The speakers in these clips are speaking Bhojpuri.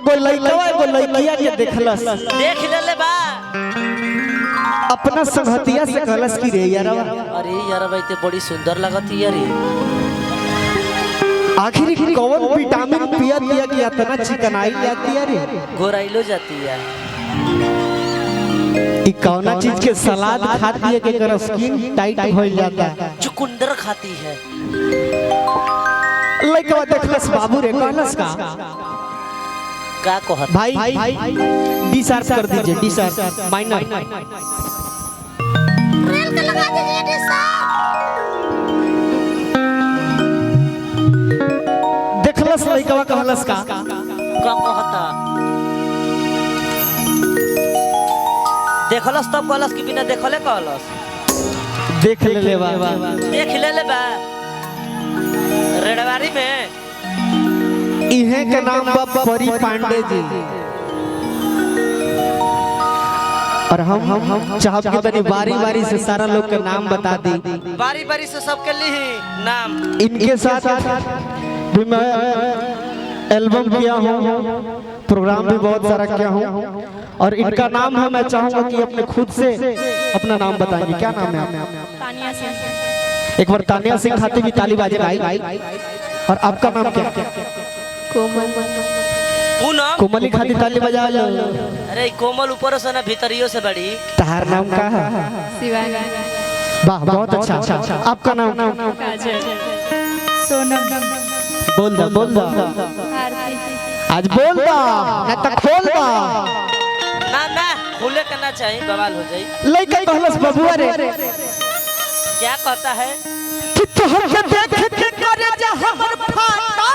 एगो लड़किया के देखलस, देख ले बा अपना संगतिया से कहलस की रे यार, अरे यार भाई ते बड़ी सुंदर लगती है रे। आखिर कौन विटामिन पिया दिया कि इतना चिकनाई जाती है रे, गोराइलो जाती है। ई कौना चीज के सलाद खाती है कि कर स्किन टाइट हो जाता है, चुकंदर खाती है। लड़का देखलस बाबू रे, कहलस का कहत भाई डिस्चार्ज कर दीजिए, डिस्चार्ज माइनर रेल का लगा दीजिए देखलस लड़का कहलस का कहता देखलस तब कहलस कि बिना देखले कहलस देख ले बा, देख ले बा रेडवारी में। इहे के नाम बा परी पांडे जी, और हम चाहब के तनी बारी से सारा लोग के नाम बता दी, बारी से सबके लिए नाम। इनके साथ भी मैं एल्बम किया हूँ, प्रोग्राम भी बहुत सारा किया हूँ, और इनका नाम है, मैं चाहूंगा कि अपने खुद से अपना नाम बताएंगे। क्या नाम है? तानिया सिंह। एक बार तानिया सिंह खाते भी ताली बाजे भाई। और आपका नाम क्या? कोमल। पूनम। कोमली खाती ताली बजा लो। अरे कोमल ऊपर से ना भीतरियों से बड़ी। तहार नाम का है? शिवानी। वाह बहुत अच्छा। आपका नाम? सोनम। बोल दो आज बोल दो ना तो खोल दो। ना खुले करना चाहिए, बवाल हो जाए। लइका कहलस बबुआ रे, क्या कहता है कि तोहर के देख के करे जा हमर फाटा,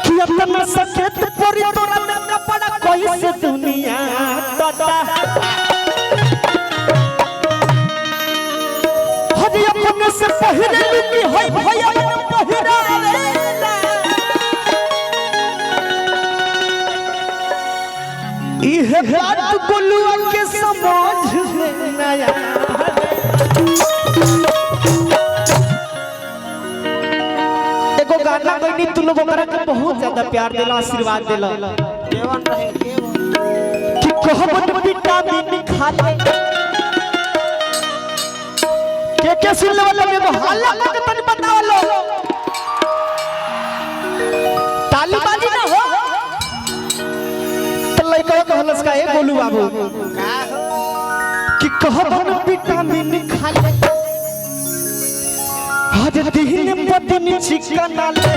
कि अपना सकेत परी तोरा में कपड़ा कोई से दुनिया दादा, हदी अपने से पहिरे लुकी होई भैया पहिरा रे, इहे बात बोलुआ के समझ में ना आया। एगो गाना गईनी, तू लोग ओकरा के बहुत ज्यादा प्यार देला, आशीर्वाद देला, केवन रहे कि कहबन विटामिन खा ले के सुन ले वाला एगो हाला के तनी बताव लो, ताली बाजी ना हो। लइका कहलस का ए बोलू बाबू कि कहबन विटामिन खा ले, आज दिन बदन चिकन ले,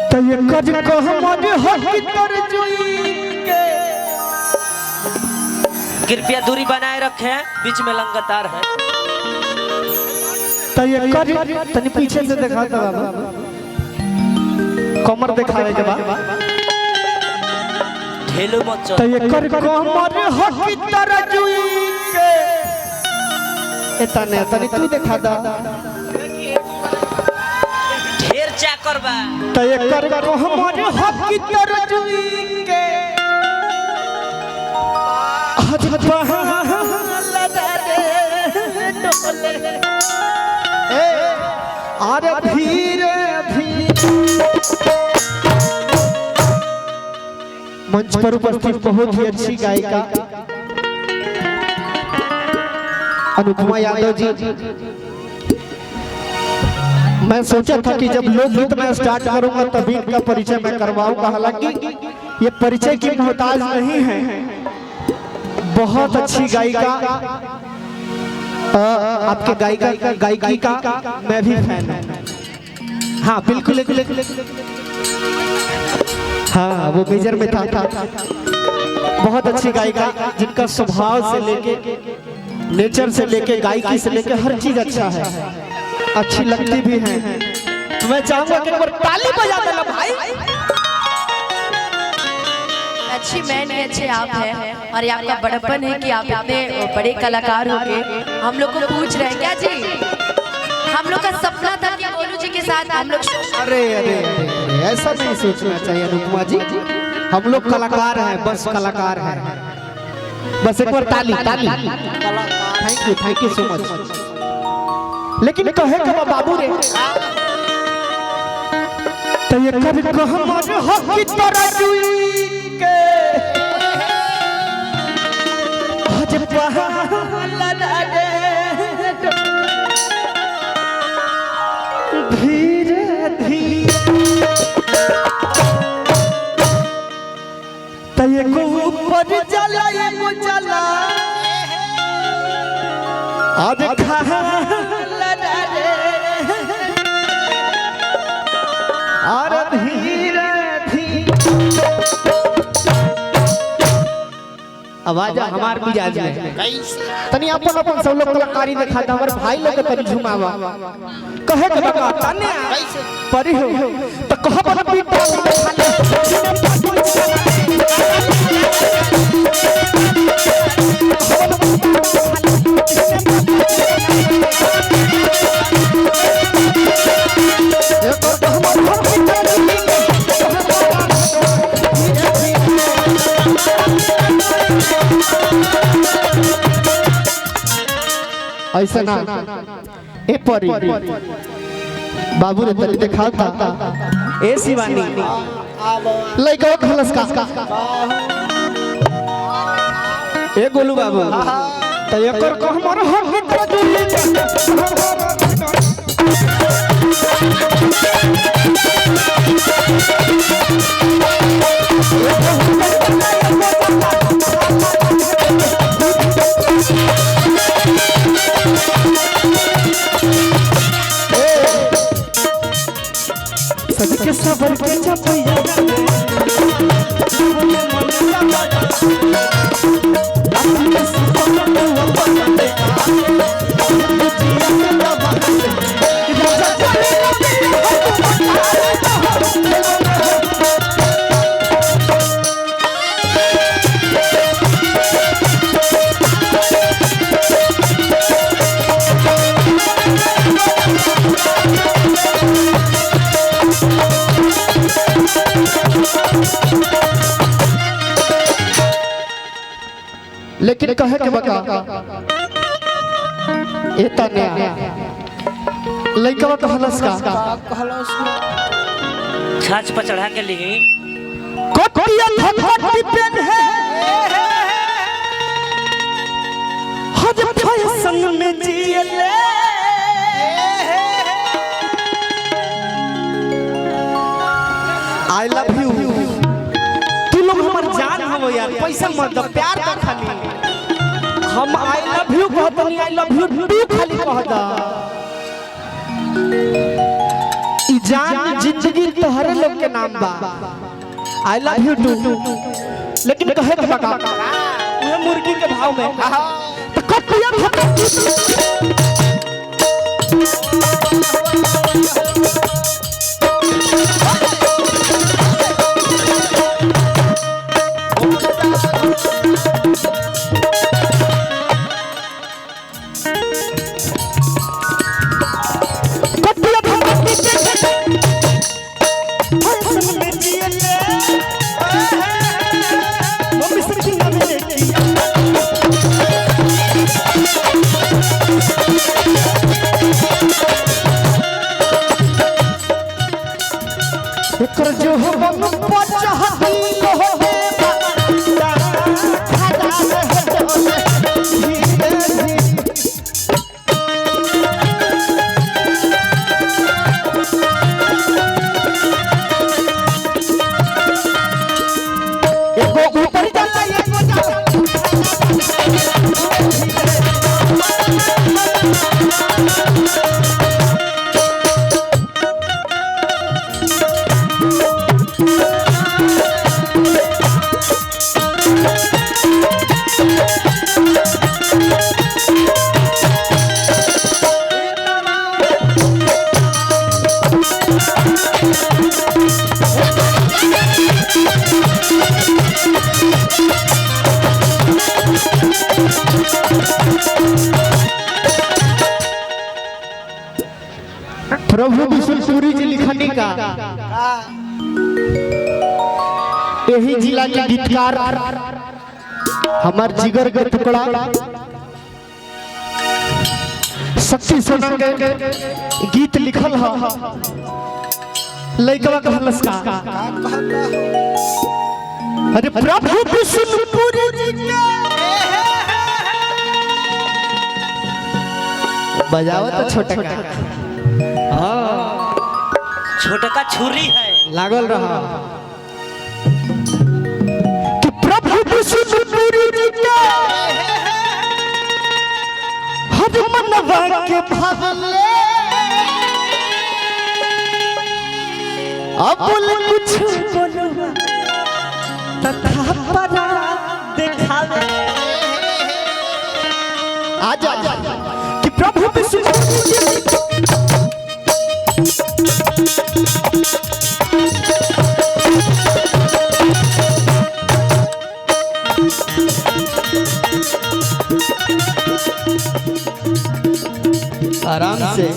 त ये कज कहमन हो कि तर जुई के। कृपया दूरी बनाए रखें, बीच में लंगतार है। त ये कज तनी पीछे से दिखा दो बाबू, कमर दिखावे के बाद ढेलो मत चल। त ये कर कमर हो कि तर जुई के, एतने तनी तू दिखा दा, ढेर चाकर बा। त ये कर कमर हो कि तर जुई के, आज बहाला दे डोले, ए अरे धीरे मंच पर उपस्थित बहुत ही अच्छी गायिका अनुपमा यादव जी। मैं सोचा था कि जब लोकगीत मैं स्टार्ट करूंगा तभी इनका परिचय मैं करवाऊंगा, हालांकि ये परिचय की मोहताज नहीं है, बहुत अच्छी गायिका, आपके गायकी का मैं भी फैन हूँ। हाँ बिल्कुल, हाँ वो मेजर में था। बहुत अच्छी गायिका, जिनका स्वभाव से लेके, नेचर से लेके, गायकी से लेके हर चीज अच्छा है, अच्छी लगती भी है। तो मैं चाहूंगा कि एक बार ताली बजा देना भाई। अच्छी मैं नहीं, अच्छे आप हैं, और ये आपका बड़प्पन है कि आप इतने बड़े कलाकार हो के हम लोग को पूछ रहे हैं। क्या जी, हम लोग का सपना था कि गोलू जी के साथ हम लोग। अरे ऐसा नहीं सोचना चाहिए अनुपमा जी, हम लोग कलाकार हैं, बस कलाकार हैं। बस एक बार ताली। Thank you so much. लेकिन कहे के बाबू रे तो ये कभी हमर हक की तरह जुई के आज पहला डाले धीरे धीरे तो ये को ऊपर जला ये को जला आज खाला डाले और धीरे धीरे आवाज हमार मिजाज में तनी अपन अपन सब लोग कलाकारी दिखा दे हमर भाई लोग के तनी झुमावा कहे के बका तने परी हो तो कह पर पीटा ऐसा ना ए परी बाबू ने तनी देखा था ए शिवानी लइका खलस का ए गोलू बाबू त एकर को हमर हक मित्र जुली सभी के सबर के चपैया लेकिन कहे के बका ए तने लइका कहलस का छाछ पर चढ़ा के ली कोटिया धधती पेन है हज भय संग में जियले आई लव यू तू लोग हमर जान हो यार पैसा मत दो प्यार का खाली हम आई लव यू कहतनी आई लव यू तू खाली कहता ई जान जिंदगी तोहरे लोग के नाम बा आई लव यू टू लेकिन कहे के बका ये मुर्गी के भाव में तो कटिया जो हो बम पचहती हो हे प्रभु विष्णुपुरी जी लिखनी का यही जिला के गीतकार हमार जिगर के टुकड़ा शक्ति सोना के गीत लिखल है लइकवा कहलस का अरे प्रभु विष्णुपुरी जी के बजाओ तो छोटा का हाँ छोटे का छुरी है लागल रहा कि प्रभु विष्णुपुरी जी के हर मनवा के भावले अब कुछ बोलो तथा परा दिखावे आजा कि प्रभु विष्णु आराम से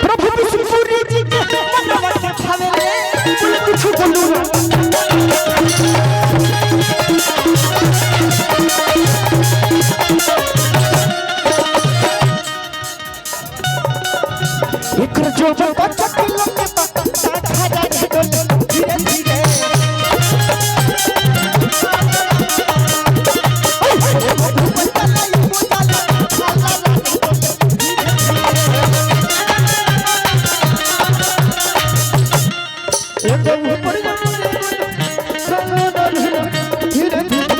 प्रभु विष्णुपुरी जी के मनवा के भावेले कुछ बोलूं एक जो बच्चा के खा जाए धीरे धीरे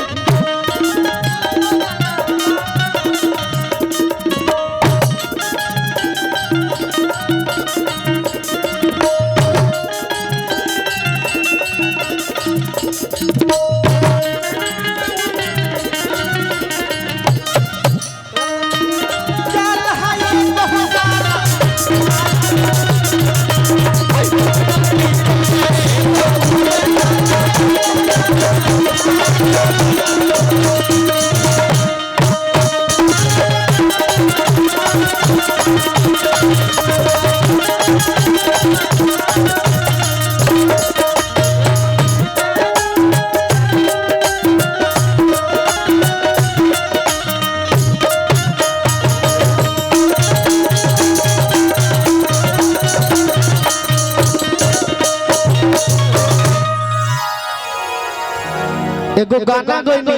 एगो गाना गइनी